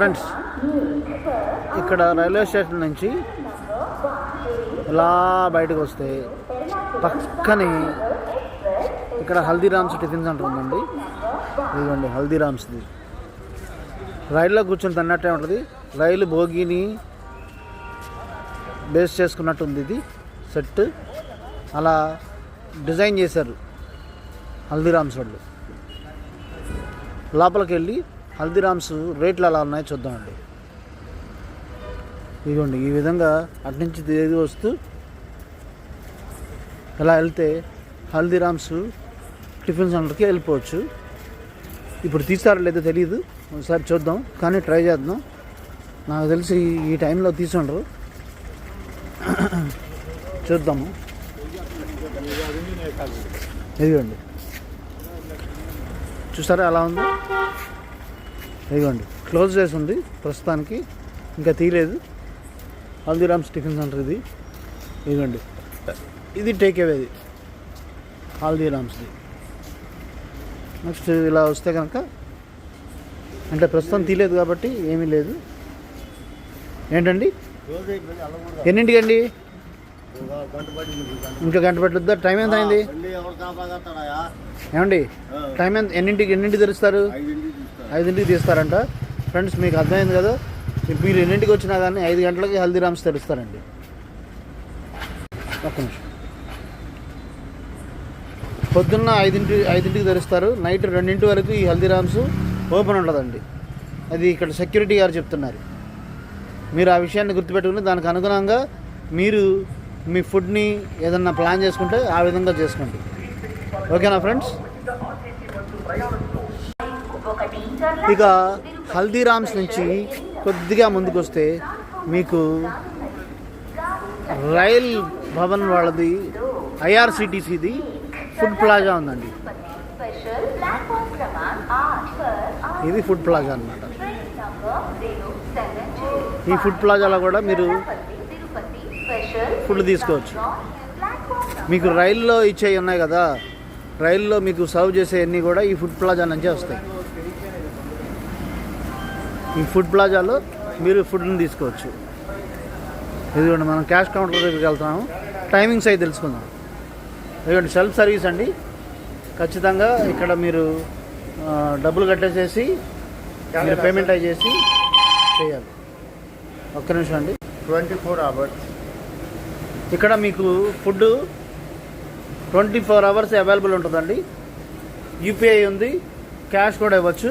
Friends, ఇక్కడ railway station నుంచి ఇలా బయటకు వస్తే పక్కనే ఇక్కడ హల్దీరామ్స్ టిఫిన్ సెంటర్ ఉందండి. ఇదిగోండి హల్దీరామ్స్ది. రైల్లో కూర్చొని తిన్నట్టే ఉంటుంది. రైలు భోగిని బేస్ చేసుకున్నట్టు ఉంది ఇది సెట్. అలా డిజైన్ చేశారు హల్దీరామ్స్ వాళ్ళు. లోపలికి వెళ్ళి హల్దీరామ్స్ రేట్లు ఎలా ఉన్నాయో చూద్దామండి. ఇదిగోండి ఈ విధంగా అట్నుంచి తిరిగి వస్తూ ఇలా వెళ్తే హల్దీరామ్స్ టిఫిన్ సెంటర్కి వెళ్ళిపోవచ్చు. ఇప్పుడు తీస్తారో లేదో తెలియదు, ఒకసారి చూద్దాం, కానీ ట్రై చేద్దాం. నాకు తెలిసి ఈ టైంలో తీసుండరు, చూద్దాము. ఇదిగోండి చూసారా ఎలా ఉంది. ఇదిగోండి క్లోజ్ చేసి ఉంది ప్రస్తుతానికి, ఇంకా తీయలేదు. హల్దీరామ్స్ టిఫిన్ సెంటర్ ఇది. ఇదిగోండి ఇది టేక్ అవేది హల్దీరామ్స్ది. నెక్స్ట్ ఇలా వస్తే కనుక, అంటే ప్రస్తుతం తీయలేదు కాబట్టి ఏమీ లేదు. ఏంటండి ఎన్నింటికండి? ఇంకా గంట పట్టుద్దా? టైం ఎంత అయింది ఏమండి? టైం ఎంత? ఎన్నింటికి తెరుస్తారు? 5ంటికి తీస్తారంట. ఫ్రెండ్స్ మీకు అర్థమైంది కదా, మీరు ఎన్నింటికి వచ్చినా కానీ 5 గంటలకి హల్దీరామ్స్ తెరుస్తారండి. ఒక్క నిమిషం. పొద్దున్న 5ంటికి తెరుస్తారు, నైట్ 2 వరకు ఈ హల్దీరామ్స్ ఓపెన్ ఉండదండి. అది ఇక్కడ సెక్యూరిటీ గారు చెప్తున్నారు. మీరు ఆ విషయాన్ని గుర్తుపెట్టుకుని దానికి అనుగుణంగా మీరు మీ ఫుడ్ని ఏదన్నా ప్లాన్ చేసుకుంటే ఆ విధంగా చేసుకోండి. ఓకేనా ఫ్రెండ్స్? ఇక హల్దీరామ్స్ నుంచి కొద్దిగా ముందుకు వస్తే మీకు రైల్ భవన్ వాళ్ళది ఐఆర్సిటీసీది ఫుడ్ ప్లాజా ఉందండి. ఇది ఫుడ్ ప్లాజా అన్నమాట. ఈ ఫుడ్ ప్లాజాలో కూడా మీరు ఫుడ్ తీసుకోవచ్చు. మీకు రైల్లో ఇచ్చేవి ఉన్నాయి కదా, రైల్లో మీకు సర్వ్ చేసేవన్నీ కూడా ఈ ఫుడ్ ప్లాజా నుంచే వస్తాయి. ఈ ఫుడ్ ప్లాజాలో మీరు ఫుడ్ని తీసుకోవచ్చు. ఇదిగోండి మనం క్యాష్ కౌంటర్ దగ్గరికి వెళ్తున్నాము. టైమింగ్స్ అవి తెలుసుకుందాం. ఇదిగోండి సెల్ఫ్ సర్వీస్ అండి. ఖచ్చితంగా ఇక్కడ మీరు డబ్బులు కట్టేసేసి మీరు పేమెంట్ అయి చేసి చేయాలి. ఒక్క నిమిషం అండి. 24 hours ఇక్కడ మీకు ఫుడ్ 24 hours అవైలబుల్ ఉంటుందండి. యూపీఐ ఉంది, క్యాష్ కూడా ఇవ్వచ్చు.